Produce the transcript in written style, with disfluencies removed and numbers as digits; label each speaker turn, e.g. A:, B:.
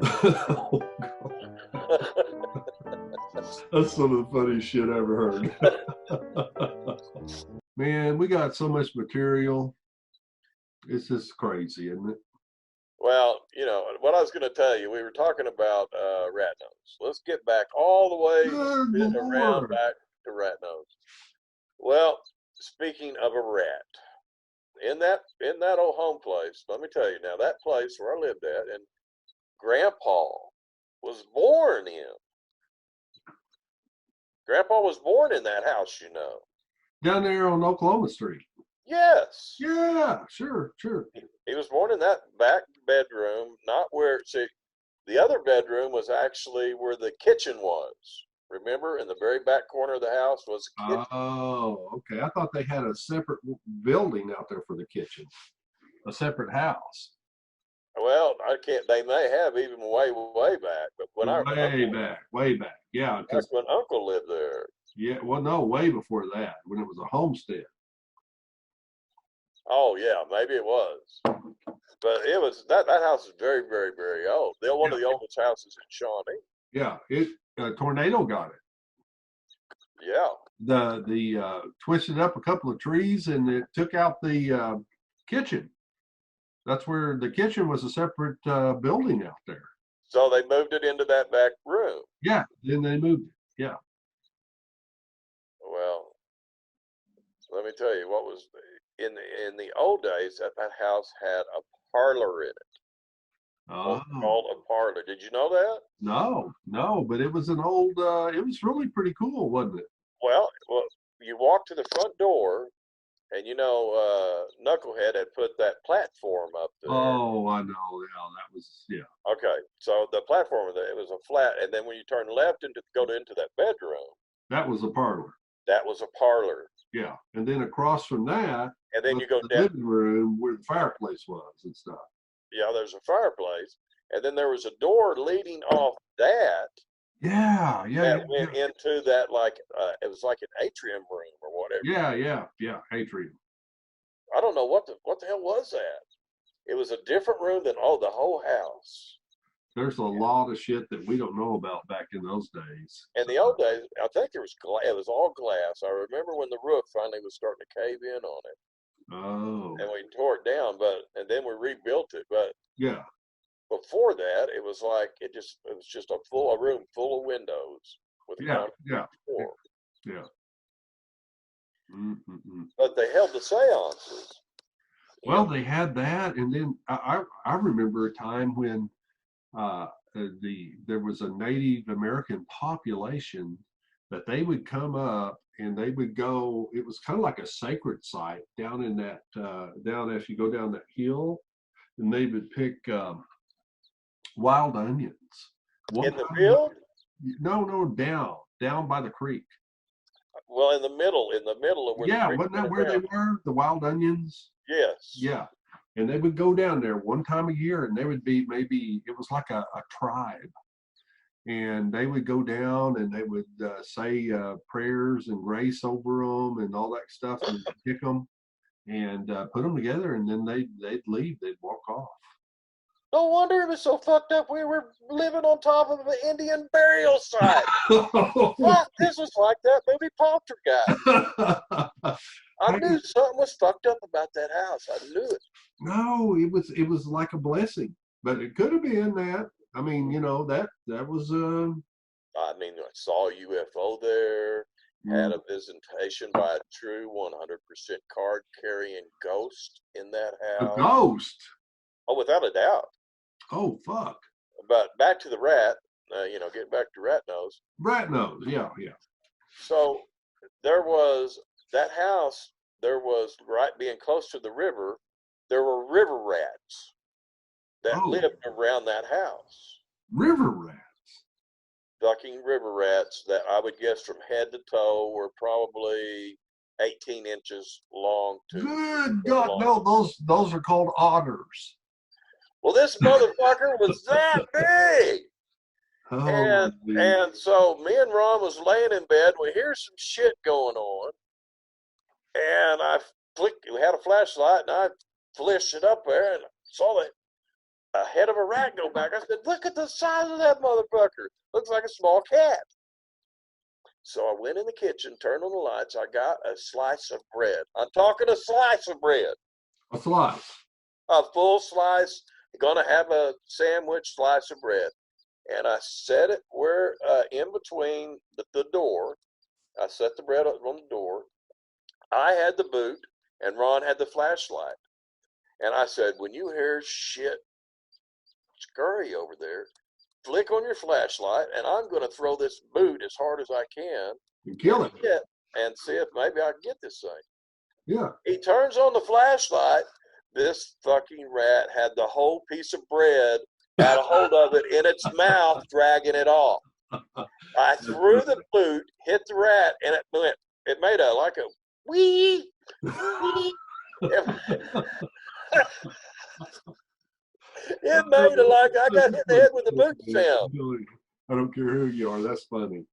A: Oh, that's some of the funniest shit I ever heard. Man, we got so much material. It's just crazy, isn't it?
B: Well, what I was going to tell you, we were talking about rat nose. Let's get back all the way
A: Good
B: around
A: Lord.
B: back to rat nose. Well, speaking of a rat, in that old home place, let me tell you now, that place where I lived at, and Grandpa was born in. Grandpa was born in that house.
A: Down there on Oklahoma Street.
B: Yes.
A: Yeah, sure, sure.
B: He was born in that back bedroom, not where, see, the other bedroom was actually where the kitchen was. Remember, in the very back corner of the house was a kitchen.
A: Oh, okay. I thought they had a separate building out there for the kitchen, a separate house.
B: Well, I can't. They may have even way, way back. But when I
A: Way
B: uncle,
A: back, way back. Yeah,
B: back
A: because
B: when Uncle lived there.
A: yeah, well, no, way before that, when it was a homestead.
B: Oh yeah, maybe it was. But it was that house is very, very, very old. They're one
A: Yeah,
B: of the oldest houses in Shawnee.
A: yeah. It a tornado got it.
B: Yeah.
A: The twisted up a couple of trees and it took out the kitchen. That's where the kitchen was a separate building out there.
B: So they moved it into that back room.
A: Yeah, then they moved it. Yeah.
B: Well, let me tell you what was in the old days that house had a parlor in it. What was
A: Oh,
B: called a parlor. Did you know that?
A: no, no, but it was an old, it was really pretty cool, wasn't it?
B: Well, you walk to the front door, and Knucklehead had put that platform up there.
A: Oh, I know. Yeah, that was, yeah,
B: Okay, so the platform there, it was a flat, and then when you turn left into go into that bedroom,
A: that was a parlor.
B: that was a parlor,
A: Yeah. And then across from that
B: and then
A: was
B: you go
A: the
B: down.
A: living room where the fireplace was and stuff.
B: Yeah, there's a fireplace, and then there was a door leading off that
A: Yeah, yeah, yeah,
B: that went
A: yeah.
B: into that like it was like an atrium room or whatever.
A: Yeah, yeah, yeah. Atrium.
B: I don't know what the hell was that. It was a different room than the whole house.
A: There's a lot of shit that we don't know about back in those days.
B: In
A: So,
B: the old days, I think it was all glass. I remember when the roof finally was starting to cave in on it,
A: oh,
B: and we tore it down, and then we rebuilt it. But
A: yeah,
B: before that, it was like it was just a room full of windows with a
A: yeah,
B: concrete
A: yeah,
B: floor.
A: yeah. Mm-mm-mm.
B: But they held the seances.
A: Well,
B: In
A: they had that, and then I remember a time when there was a Native American population that they would come up and they would go. It was kind of like a sacred site down in that down if you go down that hill, and they would pick wild onions. One
B: in the
A: time,
B: field,
A: no, no, down by the creek.
B: well, in the middle of where the
A: Yeah,
B: creek
A: wasn't that
B: went
A: where they
B: down.
A: were? The wild onions.
B: Yes.
A: Yeah. And they would go down there one time a year and they would be maybe, it was like a tribe. And they would go down and they would say prayers and grace over them and all that stuff and pick them and put them together and then they'd leave. They'd walk off.
B: No wonder it was so fucked up. We were living on top of an Indian burial site. Fuck, this was like that movie Poltergeist. I
A: Hey,
B: knew something was fucked up about that house. I knew it.
A: no, it was like a blessing, but it could have been that. I mean, that was
B: I mean, I saw a UFO there, had a visitation by a true 100% card carrying ghost in that
A: a
B: house.
A: ghost.
B: Oh, without a doubt.
A: Oh fuck.
B: But back to the rat, getting back to rat nose.
A: Rat nose. Yeah, yeah.
B: So there was that house, there was right being close to the river, there were river rats that
A: Oh,
B: lived around that house.
A: river rat.
B: Ducking river rats that I would guess from head to toe were probably 18 inches long to
A: Good
B: 2 foot
A: God,
B: long.
A: no, those are called otters.
B: Well, this motherfucker was that big.
A: Oh,
B: And and so me and Ron was laying in bed. We hear some shit going on, and we had a flashlight, and I flashed it up there and saw that a head of a rat go back. I said, look at the size of that motherfucker. Looks like a small cat. So I went in the kitchen, turned on the lights. I got a slice of bread. I'm talking a slice of bread.
A: A slice.
B: A full slice. Gonna have a sandwich slice of bread. And I set it where in between the door. I set the bread up on the door. I had the boot, and Ron had the flashlight. And I said, when you hear shit scurry over there, flick on your flashlight, and I'm going to throw this boot as hard as I can
A: And kill it.
B: and see if maybe I can get this thing.
A: Yeah.
B: He turns on the flashlight. This fucking rat had the whole piece of bread, had a hold of it in its mouth, dragging it off. I threw the boot, hit the rat, and it made a like a wee. It made it like I got hit in the head with a boot sound.
A: I don't care who you are. That's funny.